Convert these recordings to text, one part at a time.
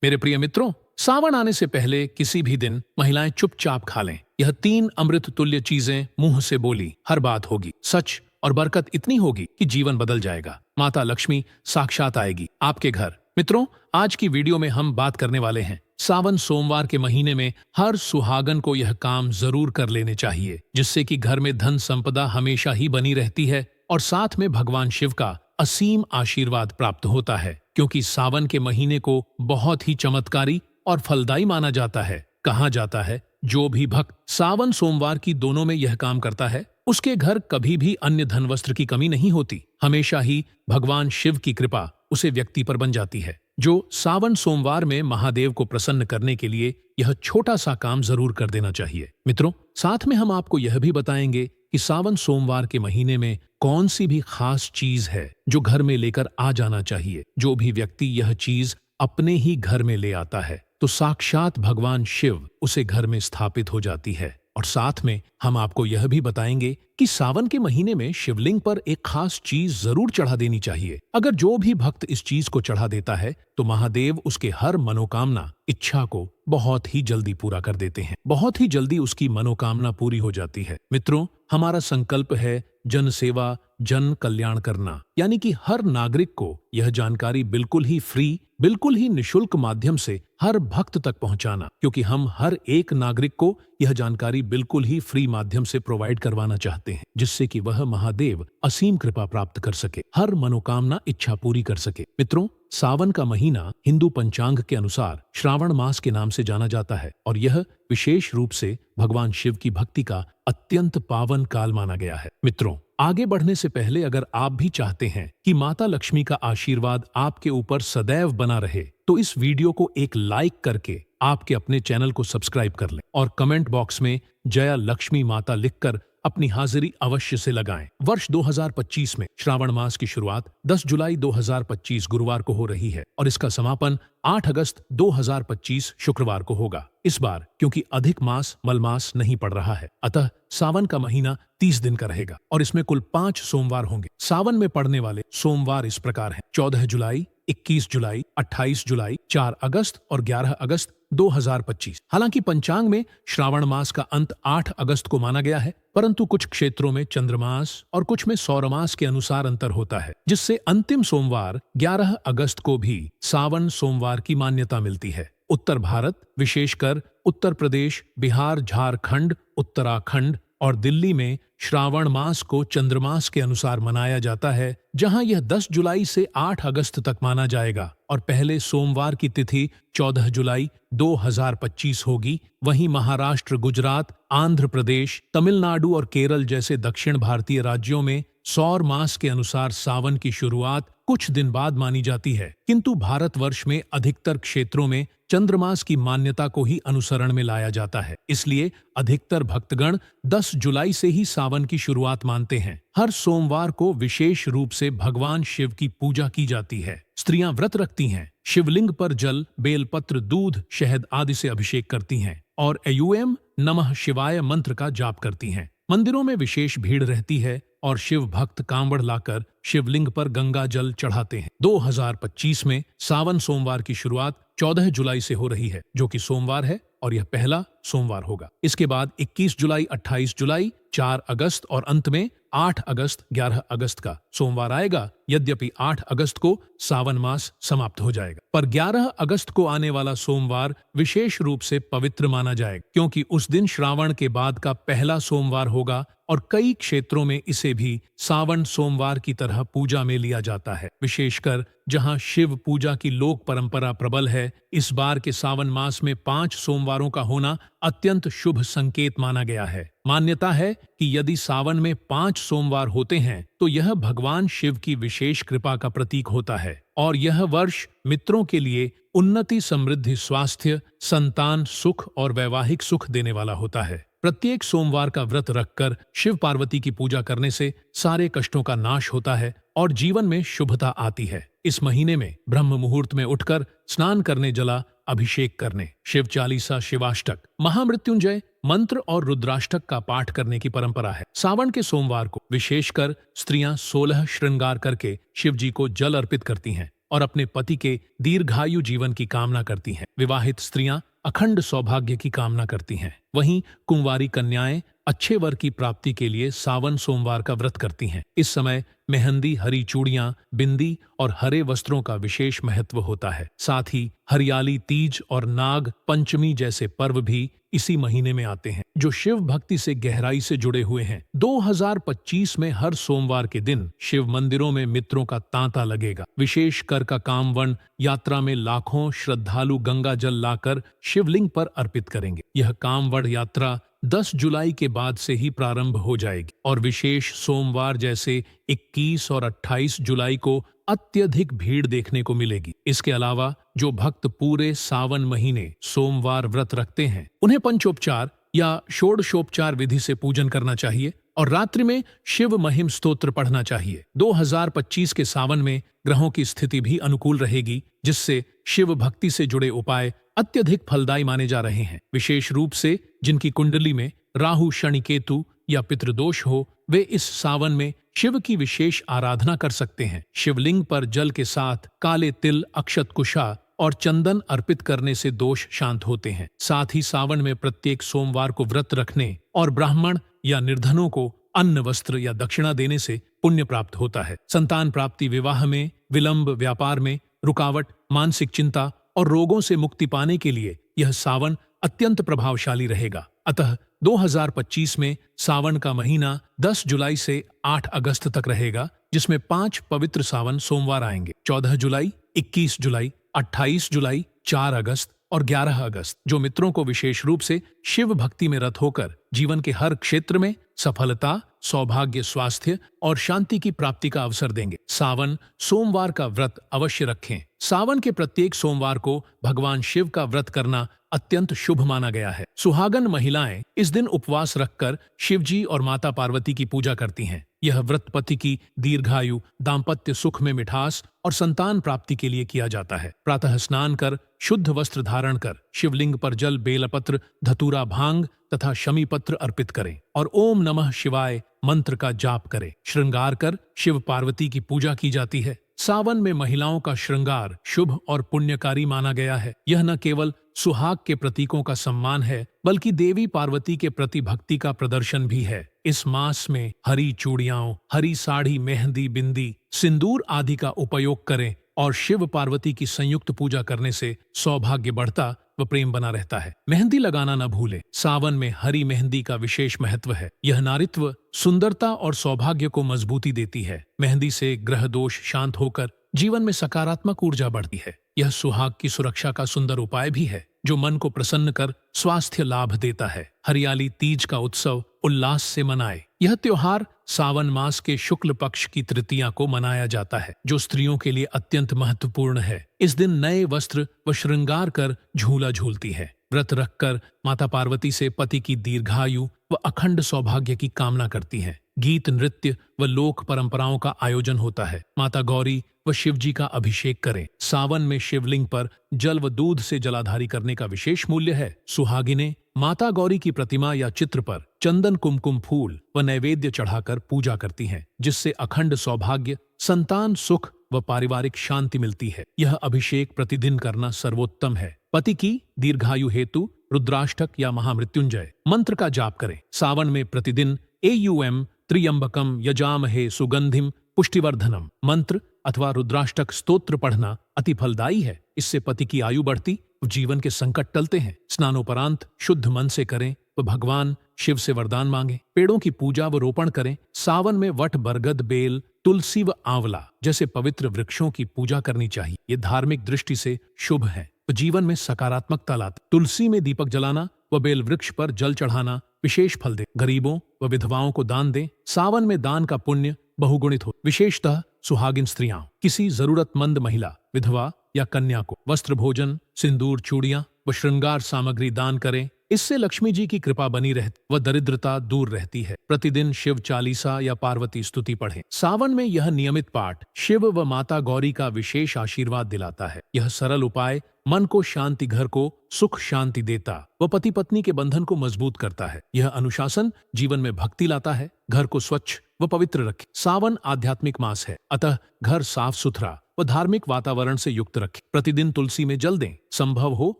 मेरे प्रिय मित्रों, सावन आने से पहले किसी भी दिन महिलाएं चुपचाप खा लें। यह 3 अमृत तुल्य चीजें मुंह से बोली हर बात होगी सच और बरकत इतनी होगी कि जीवन बदल जाएगा। माता लक्ष्मी साक्षात आएगी आपके घर। मित्रों, आज की वीडियो में हम बात करने वाले हैं सावन सोमवार के महीने में हर सुहागन को यह काम जरूर कर लेने चाहिए, जिससे कि घर में धन संपदा हमेशा ही बनी रहती है और साथ में भगवान शिव का असीम आशीर्वाद प्राप्त होता है। क्योंकि सावन के महीने को बहुत ही चमत्कारी और फलदायी माना जाता है। कहा जाता है जो भी भक्त सावन सोमवार की दोनों में यह काम करता है, उसके घर कभी भी अन्य धन वस्त्र की कमी नहीं होती। हमेशा ही भगवान शिव की कृपा उसे व्यक्ति पर बन जाती है। जो सावन सोमवार में महादेव को प्रसन्न करने के लिए यह छोटा सा काम जरूर कर देना चाहिए। मित्रों, साथ में हम आपको यह भी बताएंगे कि सावन सोमवार के महीने में कौन सी भी खास चीज है जो घर में लेकर आ जाना चाहिए। जो भी व्यक्ति यह चीज अपने ही घर में ले आता है तो साक्षात भगवान शिव उसे घर में स्थापित हो जाती है। और साथ में हम आपको यह भी बताएंगे कि सावन के महीने में शिवलिंग पर एक खास चीज जरूर चढ़ा देनी चाहिए। अगर जो भी भक्त इस चीज को चढ़ा देता है तो महादेव उसके हर मनोकामना इच्छा को बहुत ही जल्दी पूरा कर देते हैं। बहुत ही जल्दी उसकी मनोकामना पूरी हो जाती है। मित्रों, हमारा संकल्प है जन सेवा जन कल्याण करना, यानी कि हर नागरिक को यह जानकारी बिल्कुल ही फ्री, बिल्कुल ही निशुल्क माध्यम से हर भक्त तक पहुंचाना। क्योंकि हम हर एक नागरिक को यह जानकारी बिल्कुल ही फ्री माध्यम से प्रोवाइड करवाना चाहते हैं, जिससे कि वह महादेव असीम कृपा प्राप्त कर सके, हर मनोकामना इच्छा पूरी कर सके। मित्रों, सावन का महीना हिंदू पंचांग के अनुसार श्रावण मास के नाम से जाना जाता है और यह विशेष रूप से भगवान शिव की भक्ति का अत्यंत पावन काल माना गया है। मित्रों, आगे बढ़ने से पहले अगर आप भी चाहते हैं कि माता लक्ष्मी का आशीर्वाद आपके ऊपर सदैव बना रहे तो इस वीडियो को एक लाइक करके आपके अपने चैनल को सब्सक्राइब कर लें और कमेंट बॉक्स में जय लक्ष्मी माता लिखकर अपनी हाजिरी अवश्य से लगाएं। वर्ष 2025 में श्रावण मास की शुरुआत 10 जुलाई 2025 गुरुवार को हो रही है और इसका समापन 8 अगस्त 2025 शुक्रवार को होगा। इस बार क्योंकि अधिक मास मलमास नहीं पड़ रहा है, अतः सावन का महीना 30 दिन का रहेगा और इसमें कुल 5 सोमवार होंगे। सावन में पड़ने वाले सोमवार इस प्रकार हैं: 14 जुलाई, 21 जुलाई, 28 जुलाई, 4 अगस्त और 11 अगस्त 2025। हालांकि पंचांग में श्रावण मास का अंत 8 अगस्त को माना गया है, परंतु कुछ क्षेत्रों में चंद्रमास और कुछ में सौरमास के अनुसार अंतर होता है, जिससे अंतिम सोमवार 11 अगस्त को भी सावन सोमवार की मान्यता मिलती है। उत्तर भारत, विशेषकर उत्तर प्रदेश, बिहार, झारखंड, उत्तराखंड और दिल्ली में श्रावण मास को चंद्रमास के अनुसार मनाया जाता है, जहां यह 10 जुलाई से 8 अगस्त तक माना जाएगा और पहले सोमवार की तिथि 14 जुलाई 2025 होगी। वहीं महाराष्ट्र, गुजरात, आंध्र प्रदेश, तमिलनाडु और केरल जैसे दक्षिण भारतीय राज्यों में सौर मास के अनुसार सावन की शुरुआत कुछ दिन बाद मानी जाती है, किंतु भारतवर्ष में अधिकतर क्षेत्रों में चंद्रमास की मान्यता को ही अनुसरण में लाया जाता है। इसलिए अधिकतर भक्तगण 10 जुलाई से ही सावन की शुरुआत मानते हैं। हर सोमवार को विशेष रूप से भगवान शिव की पूजा की जाती है। स्त्रियां व्रत रखती हैं, शिवलिंग पर जल, बेलपत्र, दूध, शहद आदि से अभिषेक करती हैं और एयूएम नमः शिवाय मंत्र का जाप करती हैं। मंदिरों में विशेष भीड़ रहती है और शिव भक्त कांवड़ लाकर शिवलिंग पर गंगा जल चढ़ाते हैं। 2025 में सावन सोमवार की शुरुआत 14 जुलाई से हो रही है, जो कि सोमवार है और यह पहला सोमवार होगा। इसके बाद 21 जुलाई, 28 जुलाई, 4 अगस्त और अंत में 8 अगस्त, 11 अगस्त का सोमवार आएगा। यद्यपि 8 अगस्त को सावन मास समाप्त हो जाएगा, पर 11 अगस्त को आने वाला सोमवार विशेष रूप से पवित्र माना जाएगा, क्योंकि उस दिन श्रावण के बाद का पहला सोमवार होगा और कई क्षेत्रों में इसे भी सावन सोमवार की तरह पूजा में लिया जाता है। विशेषकर जहां शिव पूजा की लोक परंपरा प्रबल है, इस बार के सावन मास में 5 सोमवारों का होना अत्यंत शुभ संकेत माना गया है। मान्यता है कि यदि सावन में 5 सोमवार होते हैं तो यह भगवान शिव की विशेष कृपा का प्रतीक होता है और यह वर्ष मित्रों के लिए उन्नति, समृद्धि, स्वास्थ्य, संतान सुख और वैवाहिक सुख देने वाला होता है। प्रत्येक सोमवार का व्रत रखकर शिव पार्वती की पूजा करने से सारे कष्टों का नाश होता है और जीवन में शुभता आती है। इस महीने में ब्रह्म मुहूर्त में उठकर स्नान करने, जला अभिषेक करने, शिव चालीसा, शिवाष्टक, महामृत्युंजय मंत्र और रुद्राष्टक का पाठ करने की परंपरा है। सावन के सोमवार को विशेषकर स्त्रियां 16 श्रृंगार करके शिव जी को जल अर्पित करती हैं और अपने पति के दीर्घायु जीवन की कामना करती हैं। विवाहित स्त्रियां अखंड सौभाग्य की कामना करती हैं। वहीं कुंवारी कन्याएं अच्छे वर की प्राप्ति के लिए सावन सोमवार का व्रत करती हैं। इस समय मेहंदी, हरी चूड़ियां, बिंदी और हरे वस्त्रों का विशेष महत्व होता है। साथ ही हरियाली तीज और नाग पंचमी जैसे पर्व भी इसी महीने में आते हैं, जो शिव भक्ति से गहराई से जुड़े हुए हैं। 2025 में हर सोमवार के दिन शिव मंदिरों में मित्रों का तांता लगेगा। विशेष कर का कामवण यात्रा में लाखों श्रद्धालु गंगा जल लाकर शिवलिंग पर अर्पित करेंगे। यह कामवड़ यात्रा 10 जुलाई के बाद से ही प्रारंभ हो जाएगी और विशेष सोमवार जैसे 21 और 28 जुलाई को अत्यधिक भीड़ देखने को मिलेगी। इसके अलावा जो भक्त पूरे सावन महीने सोमवार व्रत रखते हैं, उन्हें पंचोपचार या षोडशोपचार विधि से पूजन करना चाहिए और रात्रि में शिव महिम स्तोत्र पढ़ना चाहिए। 2025 के सावन में ग्रहों की स्थिति भी अनुकूल रहेगी, जिससे शिव भक्ति से जुड़े उपाय अत्यधिक फलदायी माने जा रहे हैं। विशेष रूप से जिनकी कुंडली में राहु, शनि, केतु या पितृदोष हो, वे इस सावन में शिव की विशेष आराधना कर सकते हैं। शिवलिंग पर जल के साथ काले तिल, अक्षत कुशा और चंदन अर्पित करने से दोष शांत होते हैं। साथ ही सावन में प्रत्येक सोमवार को व्रत रखने और ब्राह्मण या निर्धनों को अन्न, वस्त्र या दक्षिणा देने से पुण्य प्राप्त होता है। संतान प्राप्ति, विवाह में विलंब, व्यापार में रुकावट, मानसिक चिंता और रोगों से मुक्ति पाने के लिए यह सावन अत्यंत प्रभावशाली रहेगा। अतः 2025 में सावन का महीना 10 जुलाई से 8 अगस्त तक रहेगा, जिसमें 5 पवित्र सावन सोमवार आएंगे। 14 जुलाई, 21 जुलाई, 28 जुलाई, 4 अगस्त और 11 अगस्त, जो मित्रों को विशेष रूप से शिव भक्ति में रत होकर जीवन के हर क्षेत्र में सफलता, सौभाग्य, स्वास्थ्य और शांति की प्राप्ति का अवसर देंगे। सावन सोमवार का व्रत अवश्य रखें। सावन के प्रत्येक सोमवार को भगवान शिव का व्रत करना अत्यंत शुभ माना गया है। सुहागन महिलाएं इस दिन उपवास रखकर शिवजी और माता पार्वती की पूजा करती हैं। यह व्रत पति की दीर्घायु, दाम्पत्य सुख में मिठास और संतान प्राप्ति के लिए किया जाता है। प्रातः स्नान कर शुद्ध वस्त्र धारण कर शिवलिंग पर जल, बेलपत्र, धतूरा, भांग तथा शमी पत्र अर्पित करें और ओम नमः शिवाय मंत्र का जाप करें। श्रृंगार कर शिव पार्वती की पूजा की जाती है। सावन में महिलाओं का श्रृंगार शुभ और पुण्यकारी माना गया है। यह न केवल सुहाग के प्रतीकों का सम्मान है, बल्कि देवी पार्वती के प्रति भक्ति का प्रदर्शन भी है। इस मास में हरी चूड़ियां, हरी साड़ी, मेहंदी, बिंदी, सिंदूर आदि का उपयोग करें और शिव पार्वती की संयुक्त पूजा करने से सौभाग्य बढ़ता व प्रेम बना रहता है। मेहंदी लगाना न भूलें। सावन में हरी मेहंदी का विशेष महत्व है। यह नारित्व, सुंदरता और सौभाग्य को मजबूती देती है। मेहंदी से ग्रह दोष शांत होकर जीवन में सकारात्मक ऊर्जा बढ़ती है। यह सुहाग की सुरक्षा का सुंदर उपाय भी है, जो मन को प्रसन्न कर स्वास्थ्य लाभ देता है। हरियाली तीज का उत्सव उल्लास से मनाए। यह त्योहार सावन मास के शुक्ल पक्ष की तृतीया को मनाया जाता है, जो स्त्रियों के लिए अत्यंत महत्वपूर्ण है। इस दिन नए वस्त्र व श्रृंगार कर झूला झूलती है। व्रत रखकर माता पार्वती से पति की दीर्घायु व अखंड सौभाग्य की कामना करती है। गीत, नृत्य व लोक परंपराओं का आयोजन होता है। माता गौरी व शिवजी का अभिषेक करें। सावन में शिवलिंग पर जल व दूध से जलाधारी करने का विशेष मूल्य है। सुहागिनें माता गौरी की प्रतिमा या चित्र पर चंदन, कुमकुम, फूल व नैवेद्य चढ़ाकर पूजा करती हैं, जिससे अखंड सौभाग्य, संतान सुख व पारिवारिक शांति मिलती है। यह अभिषेक प्रतिदिन करना सर्वोत्तम है। पति की दीर्घायु हेतु रुद्राष्टक या महामृत्युंजय मंत्र का जाप करें। सावन में प्रतिदिन एयूएम त्र्यंबकम यजामहे सुगंधिम पुष्टिवर्धनम मंत्र अथवा रुद्राष्टक स्तोत्र पढ़ना अति फलदायी है। इससे पति की आयु बढ़ती, जीवन के संकट टलते हैं। स्नानोपरांत शुद्ध मन से करें व भगवान शिव से वरदान मांगे। पेड़ों की पूजा व रोपण करें। सावन में वट, बरगद, बेल, तुलसी व आंवला जैसे पवित्र वृक्षों की पूजा करनी चाहिए। ये धार्मिक दृष्टि से शुभ है व जीवन में सकारात्मकता लाता। तुलसी में दीपक जलाना व बेल वृक्ष पर जल चढ़ाना विशेष फल दे। गरीबों व विधवाओं को दान दें। सावन में दान का पुण्य बहुगुणित हो। विशेषतः सुहागिन स्त्रियां किसी जरूरतमंद महिला, विधवा या कन्या को वस्त्र, भोजन, सिंदूर, चूड़ियां व श्रृंगार सामग्री दान करें। इससे लक्ष्मी जी की कृपा बनी रहती व दरिद्रता दूर रहती है। प्रतिदिन शिव चालीसा या पार्वती स्तुति पढ़ें। सावन में यह नियमित पाठ शिव व माता गौरी का विशेष आशीर्वाद दिलाता है। यह सरल उपाय मन को शांति, घर को सुख शांति देता व पति पत्नी के बंधन को मजबूत करता है। यह अनुशासन जीवन में भक्ति लाता है, घर को स्वच्छ व पवित्र रखे। सावन आध्यात्मिक मास है, अतः घर साफ सुथरा व धार्मिक वातावरण से युक्त रखें। प्रतिदिन तुलसी में जल दें। संभव हो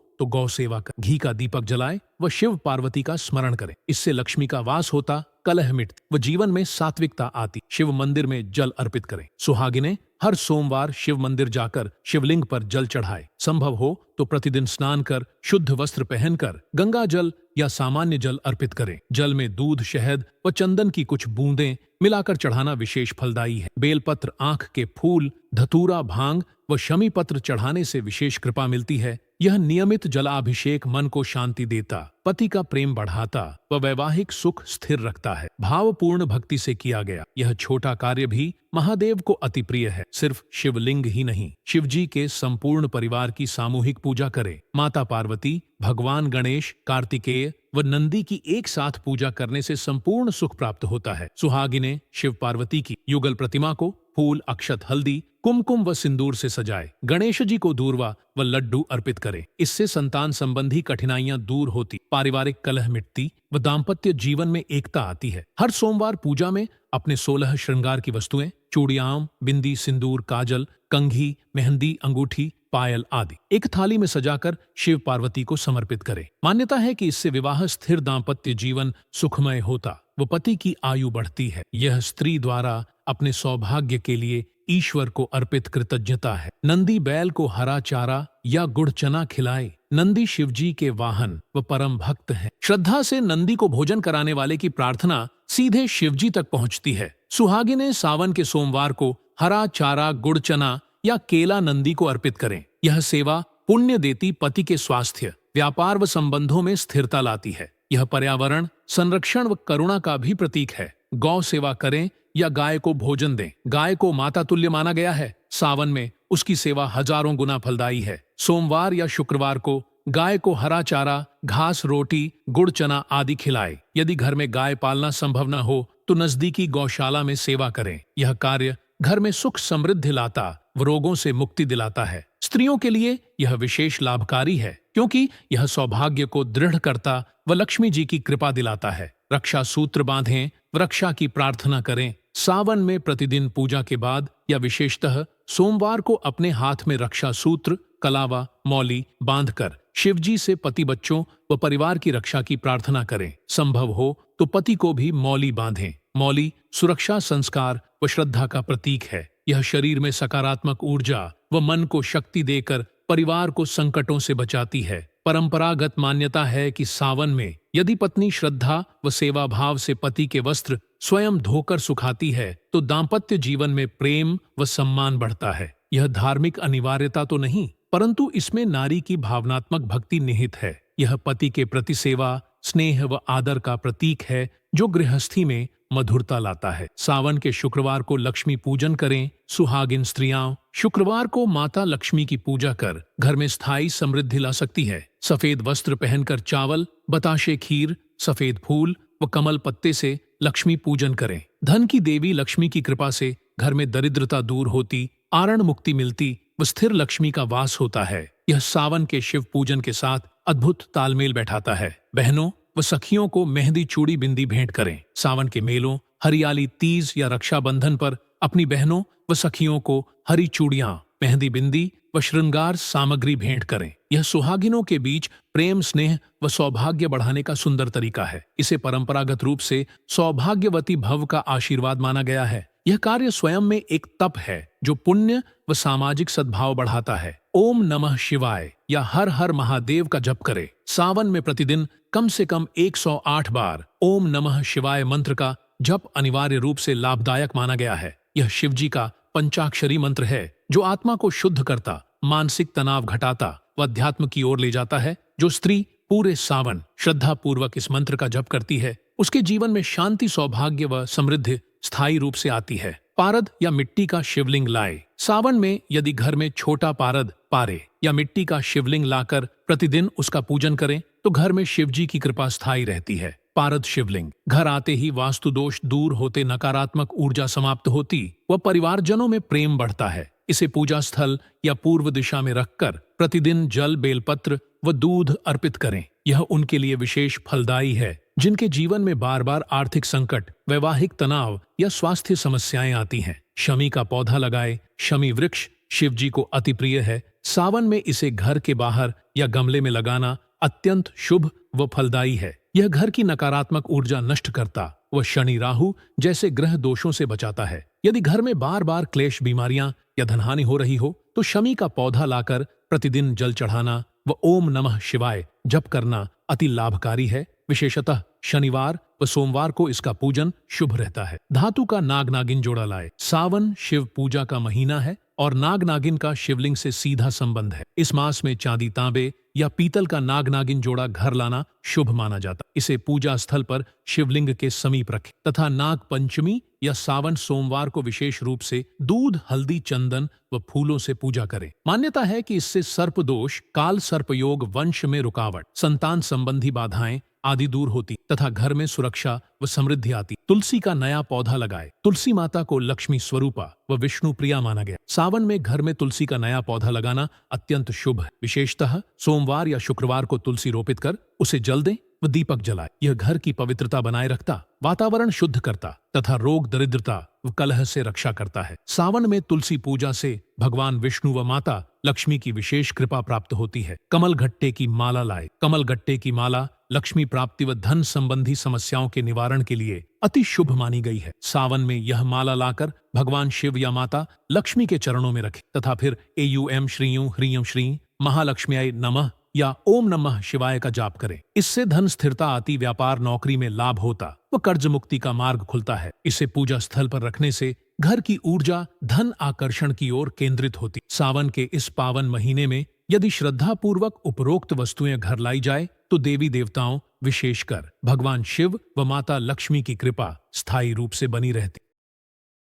तो गौ सेवा कर घी का दीपक जलाएं व शिव पार्वती का स्मरण करें। इससे लक्ष्मी का वास होता, कलह मिटती व जीवन में सात्विकता आती। शिव मंदिर में जल अर्पित करें। सुहागिनें हर सोमवार शिव मंदिर जाकर शिवलिंग पर जल चढ़ाएं। संभव हो तो प्रतिदिन स्नान कर शुद्ध वस्त्र पहनकर गंगा जल या सामान्य जल अर्पित करें। जल में दूध, शहद व चंदन की कुछ बूंदें मिलाकर चढ़ाना विशेष फलदायी है। बेलपत्र, आंख के फूल, धतूरा, भांग व शमी पत्र चढ़ाने से विशेष कृपा मिलती है। यह नियमित जलाभिषेक मन को शांति देता, पति का प्रेम बढ़ाता व वैवाहिक सुख स्थिर रखता है। भावपूर्ण भक्ति से किया गया यह छोटा कार्य भी महादेव को अति प्रिय है। सिर्फ शिवलिंग ही नहीं, शिवजी के संपूर्ण परिवार की सामूहिक पूजा करें। माता पार्वती, भगवान गणेश, कार्तिकेय व नंदी की एक साथ पूजा करने से संपूर्ण सुख प्राप्त होता है। सुहागिनें शिव पार्वती की युगल प्रतिमा को फूल, अक्षत, हल्दी, कुमकुम व सिंदूर से सजाए। गणेश जी को दूर्वा व लड्डू अर्पित करें। इससे संतान संबंधी कठिनाइयां दूर होती, पारिवारिक कलह मिटती व दाम्पत्य जीवन में एकता आती है। हर सोमवार पूजा में अपने 16 श्रृंगार की वस्तुएं, चूड़ियां, बिंदी, सिंदूर, काजल, कंघी, मेहंदी, अंगूठी, पायल आदि एक थाली में सजाकर शिव पार्वती को समर्पित करें। मान्यता है कि इससे विवाह, स्थिर दाम्पत्य जीवन सुखमय होता व पति की आयु बढ़ती है। यह स्त्री द्वारा अपने सौभाग्य के लिए ईश्वर को अर्पित कृतज्ञता है। नंदी बैल को हरा चारा या गुड़ चना खिलाए। नंदी शिवजी के वाहन व परम भक्त हैं। श्रद्धा से नंदी को भोजन कराने वाले की प्रार्थना सीधे शिवजी तक पहुंचती है। सुहागिनें सावन के सोमवार को हरा चारा, गुड़ चना या केला नंदी को अर्पित करें। यह सेवा पुण्य देती, पति के स्वास्थ्य, व्यापार व संबंधों में स्थिरता लाती है। यह पर्यावरण संरक्षण व करुणा का भी प्रतीक है। गौ सेवा करें या गाय को भोजन दें। गाय को माता तुल्य माना गया है। सावन में उसकी सेवा हजारों गुना फलदायी है। सोमवार या शुक्रवार को गाय को हरा चारा, घास, रोटी, गुड़ चना आदि खिलाए। यदि घर में गाय पालना संभव न हो तो नजदीकी गौशाला में सेवा करें। यह कार्य घर में सुख समृद्धि लाता व रोगों से मुक्ति दिलाता है। स्त्रियों के लिए यह विशेष लाभकारी है क्योंकि यह सौभाग्य को दृढ़ करता व लक्ष्मी जी की कृपा दिलाता है। रक्षा सूत्र बांधें, रक्षा की प्रार्थना करें। सावन में प्रतिदिन पूजा के बाद या विशेषतः सोमवार को अपने हाथ में रक्षा सूत्र, कलावा, मौली बांधकर शिवजी से पति, बच्चों व परिवार की रक्षा की प्रार्थना करें। संभव हो तो पति को भी मौली बांधें। मौली सुरक्षा, संस्कार व श्रद्धा का प्रतीक है। यह शरीर में सकारात्मक ऊर्जा व मन को शक्ति देकर परिवार को संकटों से बचाती है। परंपरागत मान्यता है कि सावन में यदि पत्नी श्रद्धा व सेवा भाव से पति के वस्त्र स्वयं धोकर सुखाती है तो दाम्पत्य जीवन में प्रेम व सम्मान बढ़ता है। यह धार्मिक अनिवार्यता तो नहीं, परंतु इसमें नारी की भावनात्मक भक्ति निहित है। यह पति के प्रति सेवा, स्नेह व आदर का प्रतीक है जो गृहस्थी में मधुरता लाता है। सावन के शुक्रवार को लक्ष्मी पूजन करें। सुहागिन स्त्रियां शुक्रवार को माता लक्ष्मी की पूजा कर घर में स्थायी समृद्धि ला सकती है। सफेद वस्त्र पहनकर चावल, बताशे, खीर, सफेद फूल व कमल पत्ते से लक्ष्मी पूजन करें। धन की देवी लक्ष्मी की कृपा से घर में दरिद्रता दूर होती, आरण मुक्ति मिलती व स्थिर लक्ष्मी का वास होता है। यह सावन के शिव पूजन के साथ अद्भुत तालमेल बैठाता है। बहनों व सखियों को मेहंदी, चूड़ी, बिंदी भेंट करें। सावन के मेलों, हरियाली, तीज या रक्षाबंधन पर अपनी बहनों व सखियों को हरी चूड़ियां, मेहंदी, बिंदी व श्रृंगार सामग्री भेंट करें। यह सुहागिनों के बीच प्रेम, स्नेह व सौभाग्य बढ़ाने का सुंदर तरीका है। इसे परंपरागत रूप से सौभाग्यवती भव का आशीर्वाद माना गया है। यह कार्य स्वयं में एक तप है जो पुण्य व सामाजिक सद्भाव बढ़ाता है। ओम नमः शिवाय या हर हर महादेव का जप करें। सावन में प्रतिदिन कम से कम 108 बार ओम नमः शिवाय मंत्र का जप अनिवार्य रूप से लाभदायक माना गया है। यह शिवजी का पंचाक्षरी मंत्र है जो आत्मा को शुद्ध करता, मानसिक तनाव घटाता व अध्यात्म की ओर ले जाता है। जो स्त्री पूरे सावन श्रद्धा पूर्वक इस मंत्र का जप करती है उसके जीवन में शांति, सौभाग्य व समृद्धि स्थायी रूप से आती है। पारद या मिट्टी का शिवलिंग लाए। सावन में यदि घर में छोटा पारद, पारे या मिट्टी का शिवलिंग लाकर प्रतिदिन उसका पूजन करें तो घर में शिवजी की कृपा स्थायी रहती है। पारद शिवलिंग घर आते ही वास्तु दोष दूर होते, नकारात्मक ऊर्जा समाप्त होती व परिवारजनों में प्रेम बढ़ता है। इसे पूजा स्थल या पूर्व दिशा में रखकर प्रतिदिन जल, बेलपत्र व दूध अर्पित करें। यह उनके लिए विशेष फलदायी है जिनके जीवन में बार बार आर्थिक संकट, वैवाहिक तनाव या स्वास्थ्य समस्याएं आती हैं। शमी का पौधा लगाए। शमी वृक्ष शिव जी को अति प्रिय है। सावन में इसे घर के बाहर या गमले में लगाना अत्यंत शुभ व फलदायी है। यह घर की नकारात्मक ऊर्जा नष्ट करता व शनि राहु जैसे ग्रह दोषों से बचाता है। यदि घर में बार बार क्लेश, बीमारियां या धनहानि हो रही हो तो शमी का पौधा लाकर प्रतिदिन जल चढ़ाना व ओम नमः शिवाय जप करना अति लाभकारी है। विशेषतः शनिवार व सोमवार को इसका पूजन शुभ रहता है। धातु का नाग नागिन जोड़ा लाए। सावन शिव पूजा का महीना है और नाग नागिन का शिवलिंग से सीधा संबंध है। इस मास में चांदी, तांबे या पीतल का नाग नागिन जोड़ा घर लाना शुभ माना जाता। इसे पूजा स्थल पर शिवलिंग के समीप रखें तथा नाग पंचमी या सावन सोमवार को विशेष रूप से दूध, हल्दी, चंदन व फूलों से पूजा करें। मान्यता है कि इससे सर्प दोष, काल सर्प योग, वंश में रुकावट, संतान संबंधी बाधाएं आदि दूर होती तथा घर में सुरक्षा व समृद्धि आती। तुलसी का नया पौधा लगाए। तुलसी माता को लक्ष्मी स्वरूपा व विष्णु प्रिया माना गया। सावन में घर में तुलसी का नया पौधा लगाना अत्यंत शुभ है। विशेषतः सोमवार या शुक्रवार को तुलसी रोपित कर उसे जल दें व दीपक जलाए। यह घर की पवित्रता बनाए रखता, वातावरण शुद्ध करता तथा रोग, दरिद्रता व कलह से रक्षा करता है। सावन में तुलसी पूजा से भगवान विष्णु व माता लक्ष्मी की विशेष कृपा प्राप्त होती है। कमल गट्टे की माला लाए। कमल गट्टे की माला लक्ष्मी प्राप्ति व धन संबंधी समस्याओं के निवारण के लिए अति शुभ मानी गई है। सावन में यह माला लाकर भगवान शिव या माता लक्ष्मी के चरणों में रखें तथा फिर एयूएम श्रीयूं ह्रीं श्रीं महालक्ष्म्याय नमः या ओम नमः शिवाय का जाप करें। इससे धन स्थिरता आती, व्यापार नौकरी में लाभ होता व कर्ज मुक्ति का मार्ग खुलता है। इसे पूजा स्थल पर रखने से घर की ऊर्जा धन आकर्षण की ओर केंद्रित होती। सावन के इस पावन महीने में यदि श्रद्धा पूर्वक उपरोक्त वस्तुएं घर लाई जाए तो देवी देवताओं, विशेषकर भगवान शिव व माता लक्ष्मी की कृपा स्थायी रूप से बनी रहती।